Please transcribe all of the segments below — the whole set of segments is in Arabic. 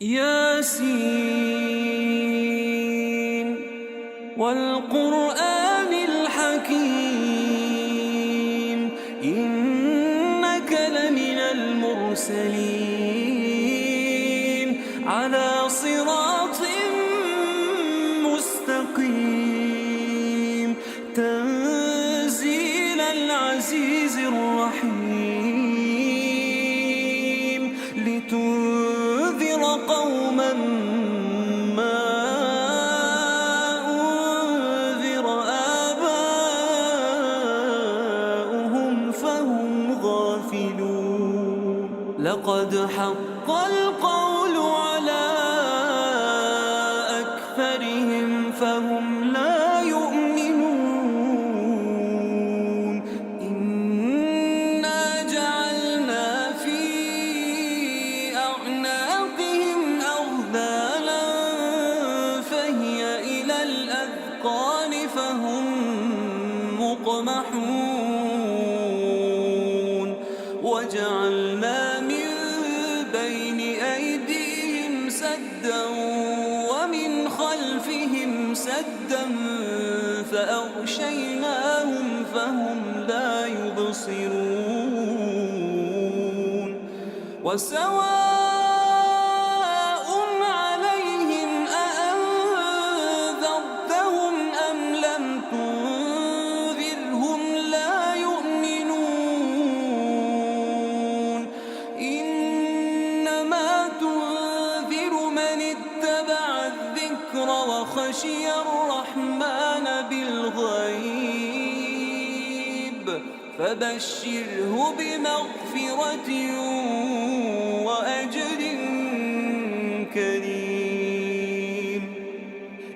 ياسين والقرآن الحكيم إنك لمن المرسلين على صراط مستقيم تنزيل العزيز الرحيم لتنذر قوما ما أنذر آباؤهم فهم غافلون لقد حق القول على أكثرهم فهم لا يؤمنون إنا جعلنا في أعناقهم أغلالا فهي إلى الأذقان فهم مقمحون وجعلنا من بين أيديهم سدا ومن خلفهم سدا فأغشيناهم فهم لا يبصرون وسواء عليهم أأنذرتهم أم لم تنذرهم لا يؤمنون إنما تنذر من اتبع الذكر وخشي الرحمن بالغيب فبشره بمغفرة وأجر كريم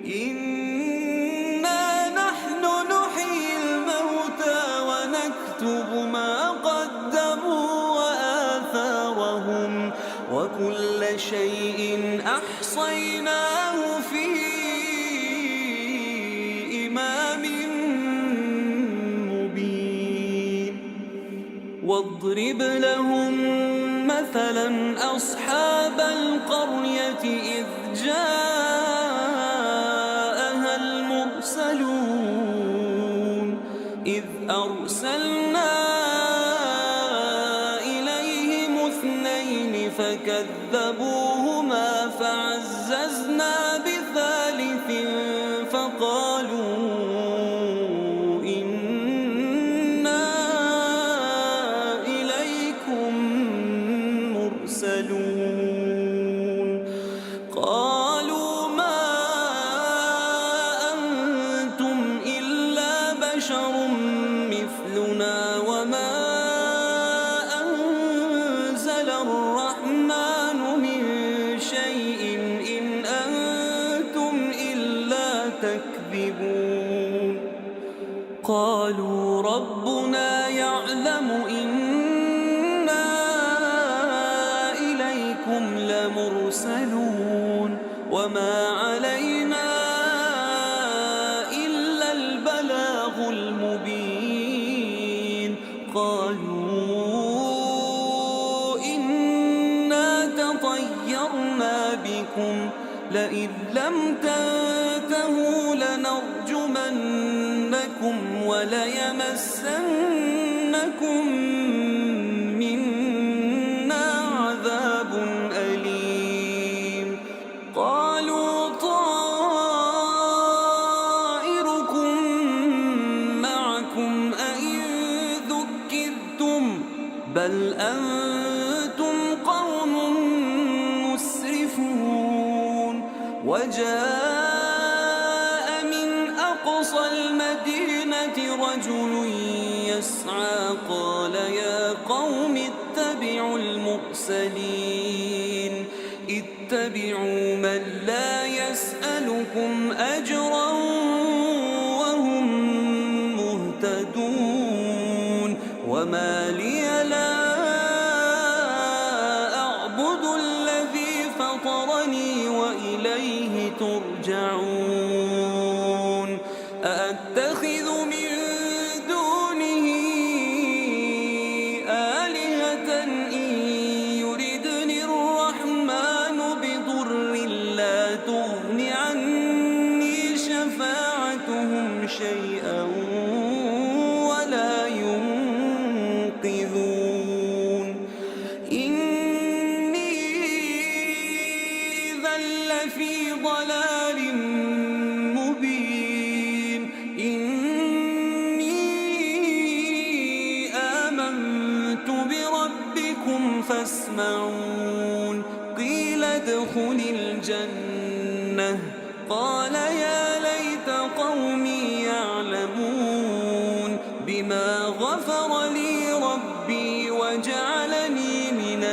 إنا نحن نحيي الموتى ونكتب ما قدموا وآثارهم وكل شيء أحصيناه في إمام مبين واضرب لهم مثلا أصحاب القرية إذ جاءها المرسلون إذ أرسلنا إليهم اثنين فكذبوهما فعززنا بثالث فقالوا إنا إليكم مرسلون قالوا ما أنتم إلا بشر مثلنا وما أنزل الرحمن من شيء إن أنتم إلا تكذبون قالوا ربنا يعلم إنا إليكم لمرسلون وما علينا إلا البلاغ المبين قالوا إنا تطيرنا بكم لئن لم تنتهوا لنرجمنكم وليمسنكم منا عذاب أليم قالوا طائركم معكم أئن ذكرتم بل أنتم قوم مسرفون وجاء من أقصى المدينة رجل يسعى قال يا قوم اتبعوا المرسلين اتبعوا من لا يسألكم أجرا وهم مهتدون وما لي لا أعبد الذي فطرني وإليه ترجعون أأتخذ من دونه آلهة إن يردني الرحمن بضر شيئا ولا ينقذون إني إذا لفي ضلال مبين إني آمنت بربكم فاسمعون قيل ادخل الجنة قال يا ليت قومي يعلمون بما غفر لي ربي وجعلني من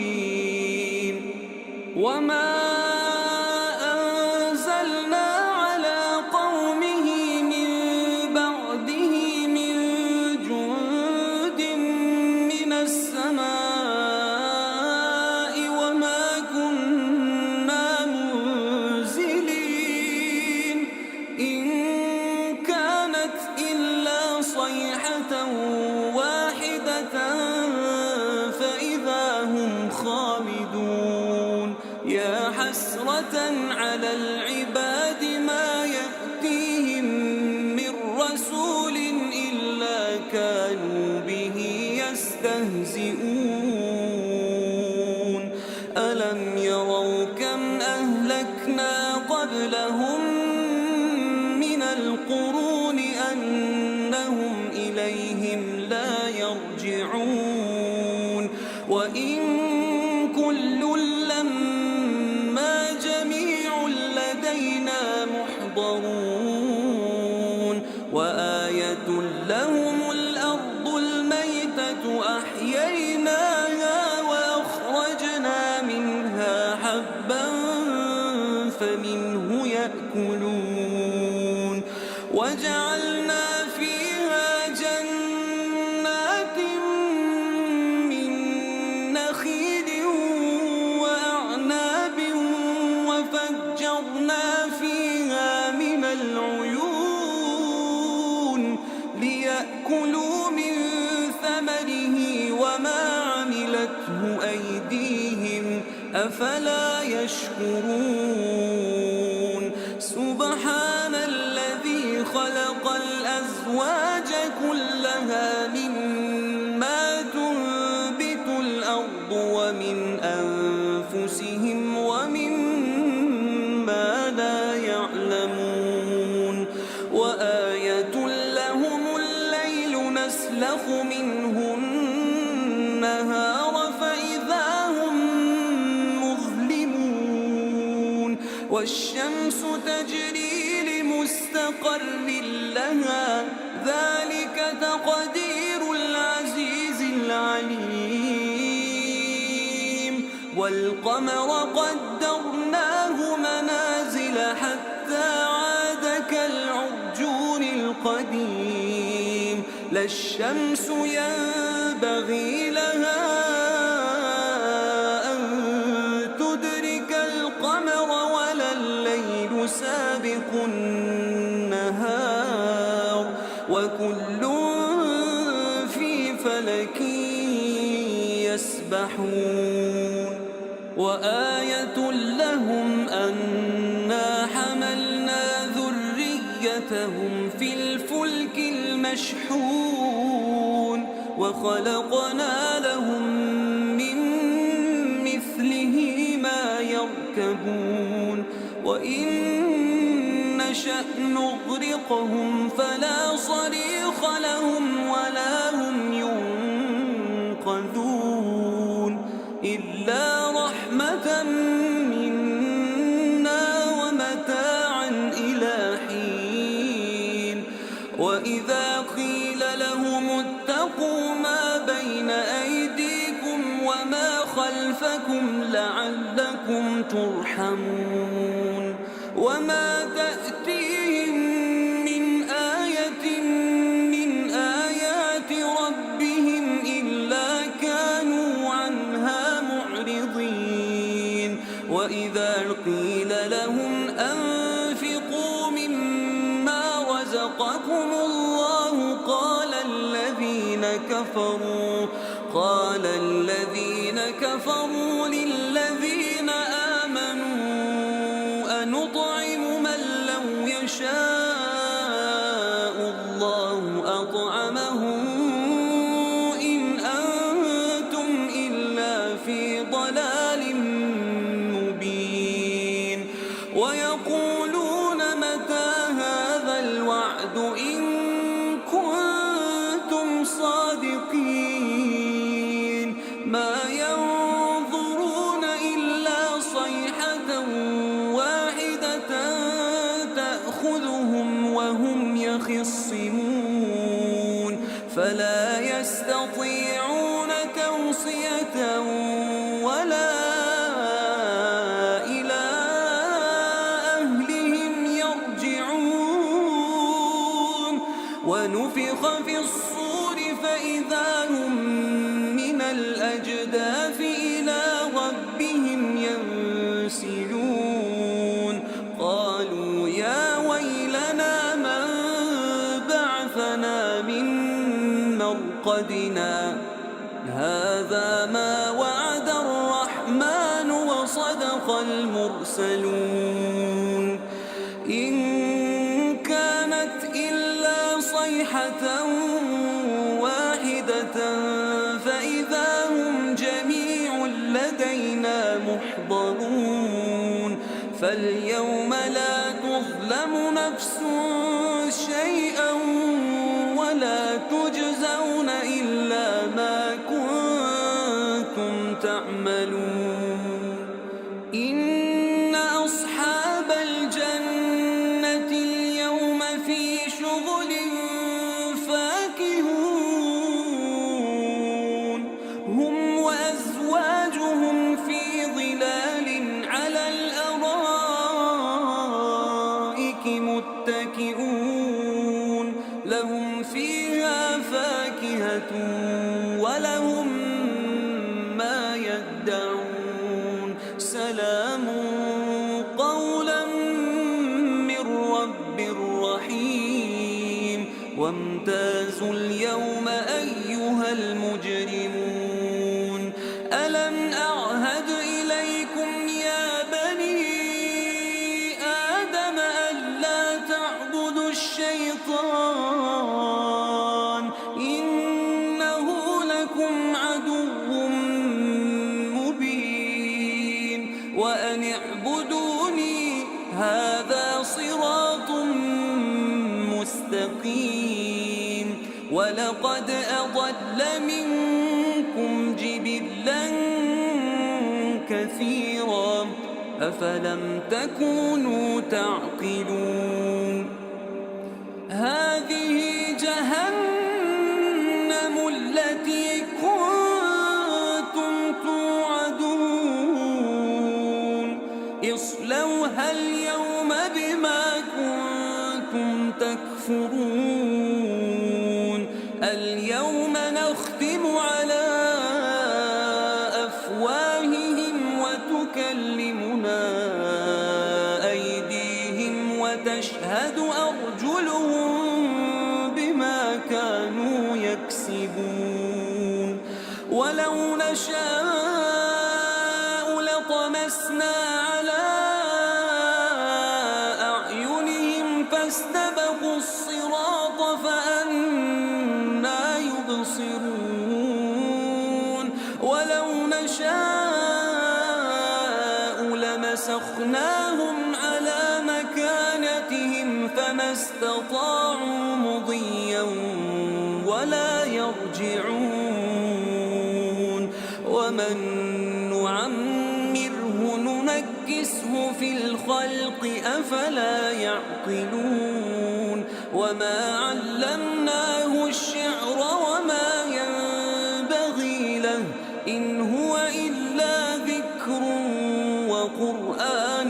المكرمين وما أنزلنا على قومه من بعده من جند من السماء وما كنا منزلين إن كانت إلا صيحة واحدة فإذا هم خامدون يا حسرة على العباد ما يأتيهم من رسول إلا كانوا به يستهزئون ألم يروا كم أهلكنا قبلهم من القرون أنهم إليهم لا يرجعون وإن كل لما جميع لدينا محضرون وآية لهم الأرض الميتة أحييناها وأخرجنا منها حبا فمنه يأكلون وجعلنا فيها جنات من نخيل وأعناب وفجرنا فيها من العيون ليأكلوا من ثمره وما عملته أيديهم أفلا يشكرون سبحان الذي خلق الأزواج كلها مما تنبت الأرض ومن أنفسهم ومما لا يعلمون وآية لهم الليل نسلخ منه النهار فإذا هم مظلمون والشمس تجري لمستقر لها ذلك تقدير العزيز العليم والقمر قدرناه منازل حتى عاد كالعرجون القديم لا الشمس ينبغي لها أن تدرك القمر ولا الليل سابق النهار وكل في فلك يسبحون وآية لهم أنا حملنا ذريتهم في الفلك المشحون وخلقنا لهم من مثله ما يركبون وإن نشأ نغرقهم فلا صريخ لهم ولا هم ينقذون إلا رحمة منا ومتاعا إلى حين وإذا قيل لهم اتقوا ما بين أيديكم وما خلفكم لعلكم ترحمون وما تأتيهم من آية من آيات ربهم إلا كانوا عنها معرضين وإذا قيل لهم أنفقوا مما رزقكم الله قال الذين كفروا للذين آمنوا أنطعم من لو يشاء ويقولون متى هذا الوعد إن كنتم صادقين ما ينظرون إلا صيحة واحدة تأخذهم وهم يخصمون فلا يستطيعون توصية ولا إلى أهلهم يرجعون ونفخ في الصور فإذا هم من الأجداث إلى ربهم ينسلون قالوا يا ويلنا من بعثنا من مرقدنا هذا ما وعد الرحمن وصدق المرسلون إن كانت إلا صيحة واحدة فإذا هم جميع لدينا محضرون فاليوم لا تظلم نفس شيئا ولا تجزون إلا ما كنتم تعملون إن أصحاب الجنة اليوم في شغل فاكهون هم وأزواجهم في ظلال على الأرائك متكئون لهم فيها فاكهة ولهم ما يدعون سلام قولا من رب رحيم وامتازوا اليوم أيها المجرمون ألم أعهد إليكم يا بني آدم ألا تعبدوا الشيطان إنه لكم عدو مبين وأن اعبدوني هذا صراط مستقيم ولقد أضل منكم جبلا كثيرا أفلم تكونوا تعقلون هذه جهنم التي كنتم توعدون اصلوها اليوم بما كنتم تكفرون اليوم نختم على أفواههم وتكلمنا أيديهم وتشهد أرجلهم بما كانوا يكسبون ولو نشاء لطمسنا على أعينهم فاستبقوا الصراط فأنى يبصرون ولو نشاء لمسخناهم على مكانتهم فما استطاعوا مضيا ولا يرجعون ومن نعمره ننكسه في الخلق أفلا يعقلون وما علمناه الشعر وما ينبغي له إن هو إلا ذكر وقرآن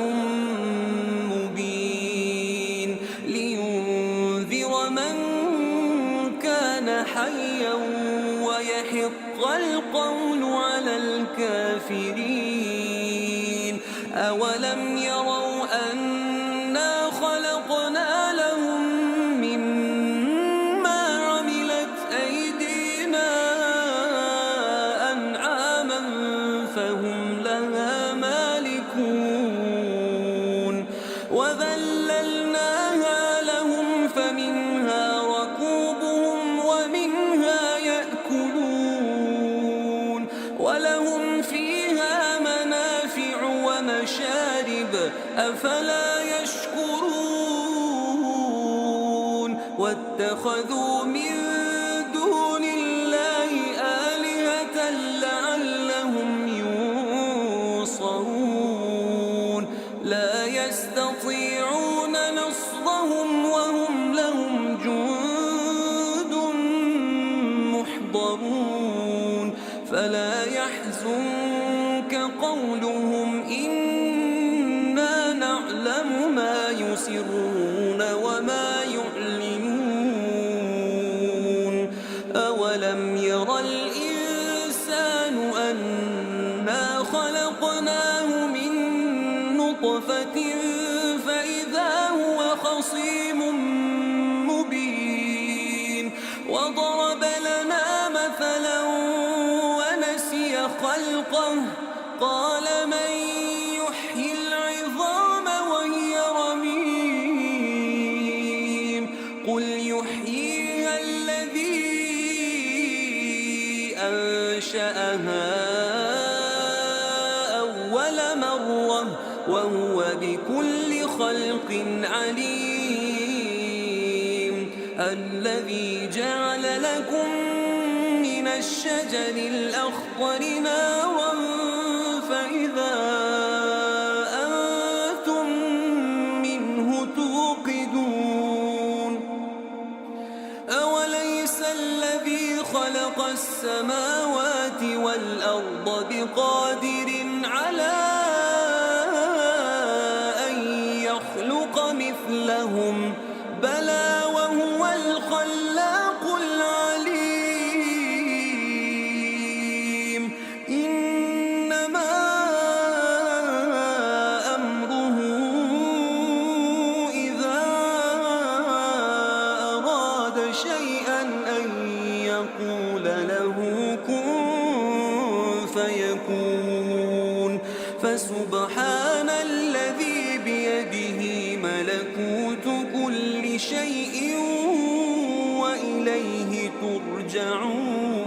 مبين لينذر من كان حيا ويحق القول على الكافرين أولم يروا أنا خلقنا لهم مما عملت أيدينا أنعاما فهم لها مالكون وذللناها لهم فمنها ركوبهم ومنها يأكلون ولهم فيها منافع ومشارب أفلا يشكرون واتخذوا من دون الله آلهة لعلهم ينصرون لا يستطيعون نصرهم وهم لهم جند محضرون فلا يحزنك قولهم إنا نعلم ما يسرون وما يعلنون أولم ير الإنسان أنا خلقناه من نطفة فإذا هو خصيم مبين وضرب لنا مثلا ونسي خلقه قال من يحيي العظام وهي رميم قل يحييها الذي أنشأها أول مرة وهو بكل خلق عليم الذي جعل لكم من الشجر الأخضر نارا فإذا أنتم منه توقدون أوليس الذي خلق السماوات والأرض بقادر على أن يخلق مثلهم بلى وهو الخلاق العليم إنما أمره إذا أراد شيئا أن يقول له كن فيكون فسبحان الذي بيده ملكوت كل شيء وإليه ترجعون